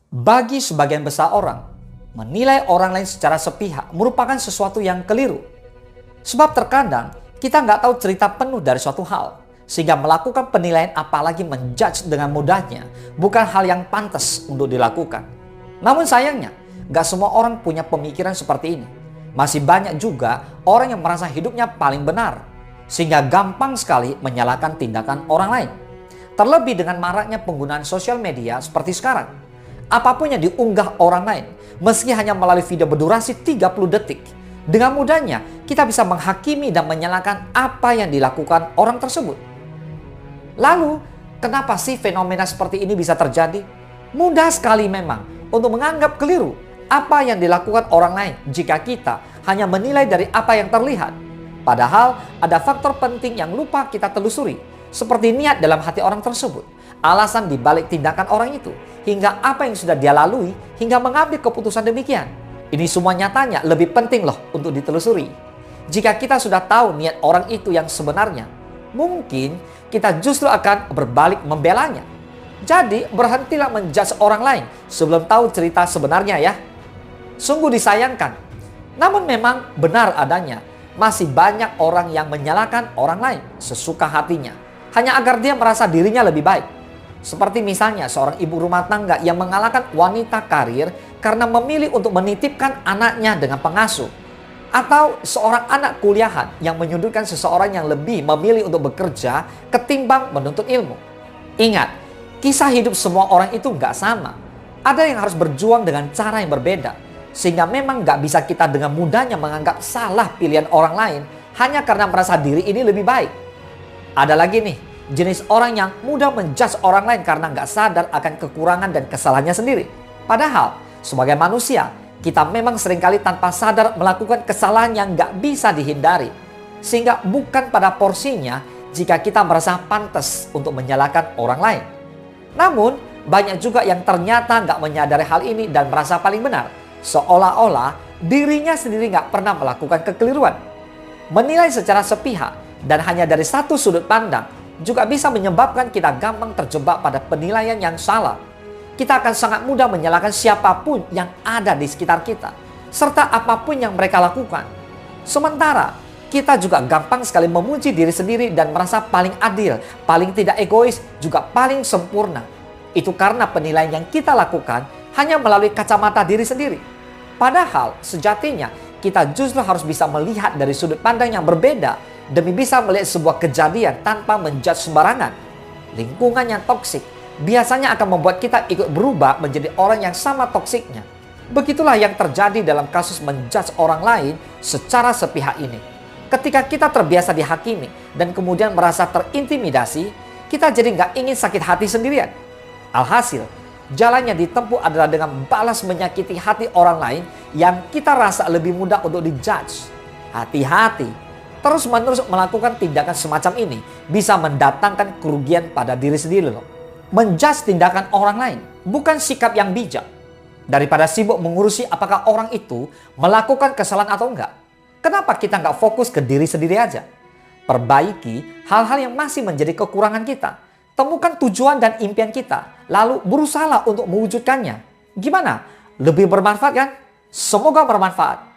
Bagi sebagian besar orang, menilai orang lain secara sepihak merupakan sesuatu yang keliru. Sebab terkadang kita nggak tahu cerita penuh dari suatu hal, sehingga melakukan penilaian apalagi menjudge dengan mudahnya bukan hal yang pantas untuk dilakukan. Namun sayangnya, nggak semua orang punya pemikiran seperti ini. Masih banyak juga orang yang merasa hidupnya paling benar, sehingga gampang sekali menyalahkan tindakan orang lain. Terlebih dengan maraknya penggunaan sosial media seperti sekarang. Apapun yang diunggah orang lain, meski hanya melalui video berdurasi 30 detik, dengan mudahnya kita bisa menghakimi dan menyalahkan apa yang dilakukan orang tersebut. Lalu, kenapa sih fenomena seperti ini bisa terjadi? Mudah sekali memang untuk menganggap keliru apa yang dilakukan orang lain jika kita hanya menilai dari apa yang terlihat. Padahal ada faktor penting yang lupa kita telusuri, seperti niat dalam hati orang tersebut, alasan dibalik tindakan orang itu, hingga apa yang sudah dia lalui hingga mengambil keputusan demikian. Ini semua nyatanya lebih penting loh untuk ditelusuri. Jika kita sudah tahu niat orang itu yang sebenarnya, mungkin kita justru akan berbalik membelanya. Jadi berhentilah menjudge orang lain sebelum tahu cerita sebenarnya ya. Sungguh disayangkan. Namun memang benar adanya, masih banyak orang yang menyalahkan orang lain sesuka hatinya, hanya agar dia merasa dirinya lebih baik. Seperti misalnya seorang ibu rumah tangga yang mengalahkan wanita karir karena memilih untuk menitipkan anaknya dengan pengasuh. Atau seorang anak kuliahan yang menyudutkan seseorang yang lebih memilih untuk bekerja ketimbang menuntut ilmu. Ingat, kisah hidup semua orang itu nggak sama. Ada yang harus berjuang dengan cara yang berbeda. Sehingga memang nggak bisa kita dengan mudahnya menganggap salah pilihan orang lain hanya karena merasa diri ini lebih baik. Ada lagi nih, jenis orang yang mudah menjudge orang lain karena nggak sadar akan kekurangan dan kesalahannya sendiri. Padahal, sebagai manusia, kita memang seringkali tanpa sadar melakukan kesalahan yang nggak bisa dihindari. Sehingga bukan pada porsinya jika kita merasa pantas untuk menyalahkan orang lain. Namun, banyak juga yang ternyata nggak menyadari hal ini dan merasa paling benar. Seolah-olah dirinya sendiri nggak pernah melakukan kekeliruan. Menilai secara sepihak dan hanya dari satu sudut pandang juga bisa menyebabkan kita gampang terjebak pada penilaian yang salah. Kita akan sangat mudah menyalahkan siapapun yang ada di sekitar kita, serta apapun yang mereka lakukan. Sementara, kita juga gampang sekali memuji diri sendiri dan merasa paling adil, paling tidak egois, juga paling sempurna. Itu karena penilaian yang kita lakukan hanya melalui kacamata diri sendiri. Padahal, sejatinya kita justru harus bisa melihat dari sudut pandang yang berbeda demi bisa melihat sebuah kejadian tanpa menjudge sembarangan. Lingkungan yang toksik biasanya akan membuat kita ikut berubah menjadi orang yang sama toksiknya. Begitulah yang terjadi dalam kasus menjudge orang lain secara sepihak ini. Ketika kita terbiasa dihakimi dan kemudian merasa terintimidasi, kita jadi nggak ingin sakit hati sendirian. Alhasil, jalannya ditempuh adalah dengan balas menyakiti hati orang lain yang kita rasa lebih mudah untuk dijudge. Hati-hati. Terus-menerus melakukan tindakan semacam ini bisa mendatangkan kerugian pada diri sendiri loh. Menjudge tindakan orang lain bukan sikap yang bijak. Daripada sibuk mengurusi apakah orang itu melakukan kesalahan atau enggak, kenapa kita nggak fokus ke diri sendiri aja? Perbaiki hal-hal yang masih menjadi kekurangan kita. Temukan tujuan dan impian kita, lalu berusahalah untuk mewujudkannya. Gimana? Lebih bermanfaat kan? Semoga bermanfaat.